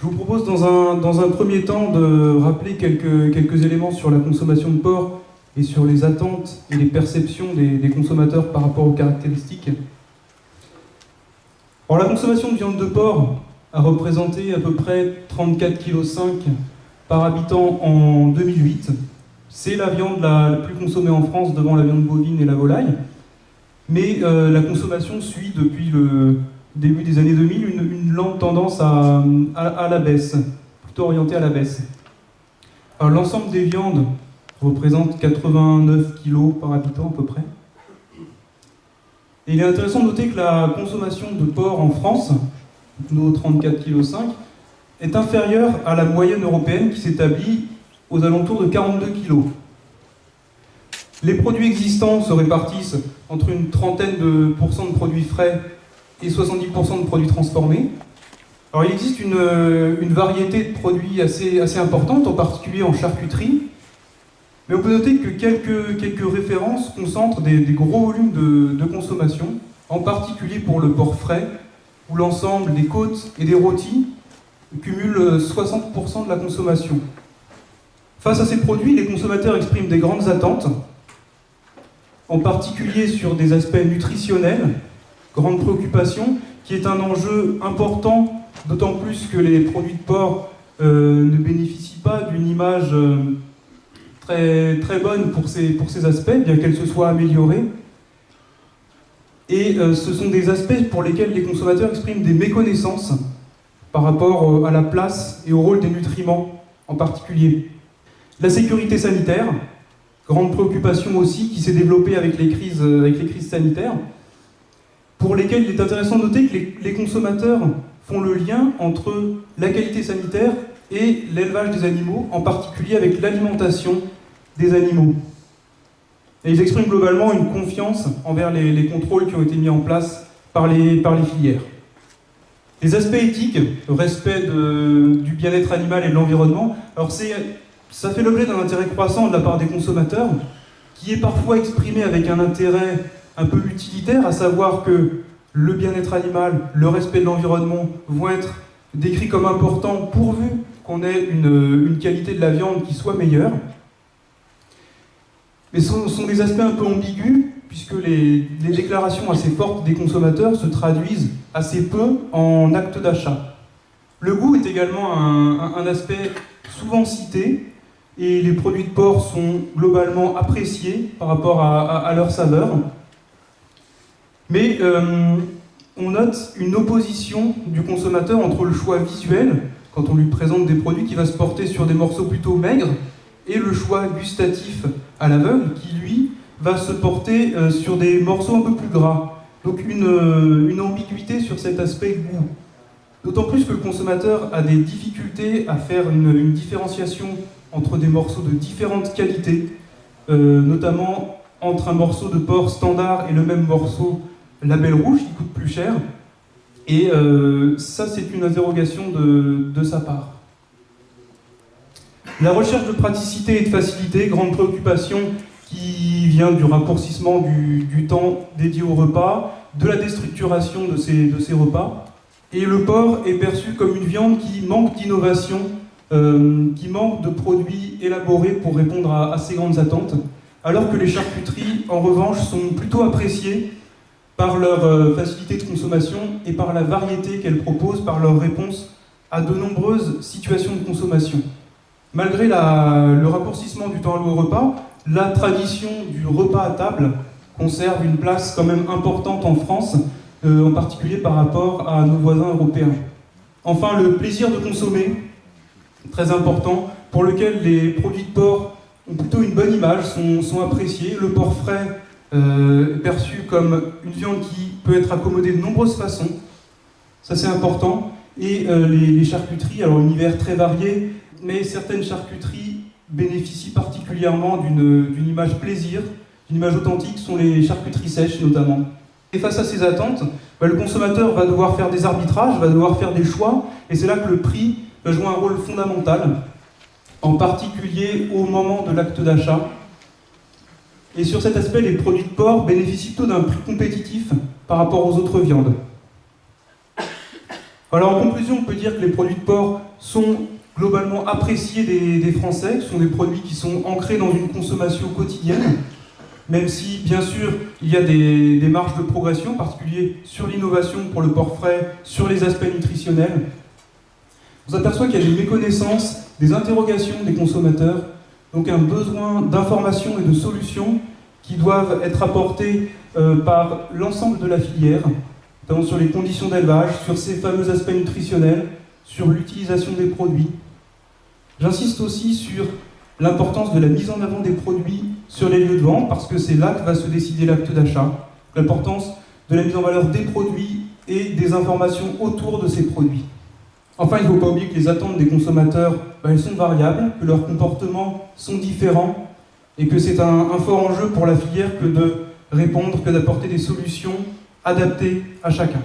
Je vous propose dans un premier temps de rappeler quelques éléments sur la consommation de porc et sur les attentes et les perceptions des consommateurs par rapport aux caractéristiques. Alors, la consommation de viande de porc a représenté à peu près 34,5 kg par habitant en 2008. C'est la viande la plus consommée en France devant la viande bovine et la volaille. Mais la consommation suit depuis le début des années 2000 une lente tendance à la baisse, plutôt orientée à la baisse. Alors, l'ensemble des viandes représente 89 kg par habitant à peu près. Et il est intéressant de noter que la consommation de porc en France, nos 34,5 kg, est inférieure à la moyenne européenne qui s'établit aux alentours de 42 kg. Les produits existants se répartissent entre une trentaine de pourcents de produits frais et 70% de produits transformés. Alors, il existe une variété de produits assez importante, en particulier en charcuterie, mais on peut noter que quelques références concentrent des gros volumes de consommation, en particulier pour le porc frais, où l'ensemble des côtes et des rôtis cumulent 60% de la consommation. Face à ces produits, les consommateurs expriment des grandes attentes, en particulier sur des aspects nutritionnels, grande préoccupation, qui est un enjeu important, d'autant plus que les produits de porc ne bénéficient pas d'une image très bonne pour ces aspects, bien qu'elle se soit améliorée. Et ce sont des aspects pour lesquels les consommateurs expriment des méconnaissances par rapport à la place et au rôle des nutriments en particulier. La sécurité sanitaire, grande préoccupation aussi, qui s'est développée avec les crises sanitaires, pour lesquelles il est intéressant de noter que les consommateurs font le lien entre la qualité sanitaire et l'élevage des animaux, en particulier avec l'alimentation des animaux. Et ils expriment globalement une confiance envers les contrôles qui ont été mis en place par les filières. Les aspects éthiques, le respect du bien-être animal et de l'environnement, alors ça fait l'objet d'un intérêt croissant de la part des consommateurs, qui est parfois exprimé avec un intérêt un peu utilitaire, à savoir que le bien-être animal, le respect de l'environnement vont être décrits comme importants pourvu qu'on ait une qualité de la viande qui soit meilleure. Mais ce sont des aspects un peu ambigus, puisque les déclarations assez fortes des consommateurs se traduisent assez peu en actes d'achat. Le goût est également un aspect souvent cité, et les produits de porc sont globalement appréciés par rapport à leur saveur. Mais on note une opposition du consommateur entre le choix visuel, quand on lui présente des produits, qui va se porter sur des morceaux plutôt maigres, et le choix gustatif à l'aveugle, qui lui va se porter sur des morceaux un peu plus gras. Donc une ambiguïté sur cet aspect goût. D'autant plus que le consommateur a des difficultés à faire une différenciation entre des morceaux de différentes qualités, notamment entre un morceau de porc standard et le même morceau label rouge qui coûte plus cher. Et ça, c'est une interrogation de sa part. La recherche de praticité et de facilité, grande préoccupation qui vient du raccourcissement du temps dédié au repas, de la déstructuration de ces repas. Et le porc est perçu comme une viande qui manque d'innovation, qui manque de produits élaborés pour répondre à ces grandes attentes, alors que les charcuteries, en revanche, sont plutôt appréciées par leur facilité de consommation et par la variété qu'elles proposent, par leur réponse à de nombreuses situations de consommation. Malgré le raccourcissement du temps alloué au repas, la tradition du repas à table conserve une place quand même importante en France, en particulier par rapport à nos voisins européens. Enfin, le plaisir de consommer, très important, pour lequel les produits de porc ont plutôt une bonne image, sont appréciés. Le porc frais est perçu comme une viande qui peut être accommodée de nombreuses façons, ça c'est important. Et les charcuteries, alors univers très varié, mais certaines charcuteries bénéficient particulièrement d'une image plaisir, d'une image authentique, sont les charcuteries sèches notamment. Et face à ces attentes, le consommateur va devoir faire des arbitrages, va devoir faire des choix, et c'est là que le prix va jouer un rôle fondamental, en particulier au moment de l'acte d'achat. Et sur cet aspect, les produits de porc bénéficient plutôt d'un prix compétitif par rapport aux autres viandes. Voilà, en conclusion, on peut dire que les produits de porc sont globalement appréciés des Français. Ce sont des produits qui sont ancrés dans une consommation quotidienne, même si, bien sûr, il y a des marges de progression, en particulier sur l'innovation pour le porc frais, sur les aspects nutritionnels. On s'aperçoit qu'il y a des méconnaissances, des interrogations des consommateurs, donc un besoin d'informations et de solutions qui doivent être apportées par l'ensemble de la filière, notamment sur les conditions d'élevage, sur ces fameux aspects nutritionnels, sur l'utilisation des produits. J'insiste aussi sur l'importance de la mise en avant des produits sur les lieux de vente, parce que c'est là que va se décider l'acte d'achat. L'importance de la mise en valeur des produits et des informations autour de ces produits. Enfin, il ne faut pas oublier que les attentes des consommateurs, elles sont variables, que leurs comportements sont différents, et que c'est un fort enjeu pour la filière que de répondre, que d'apporter des solutions adaptées à chacun.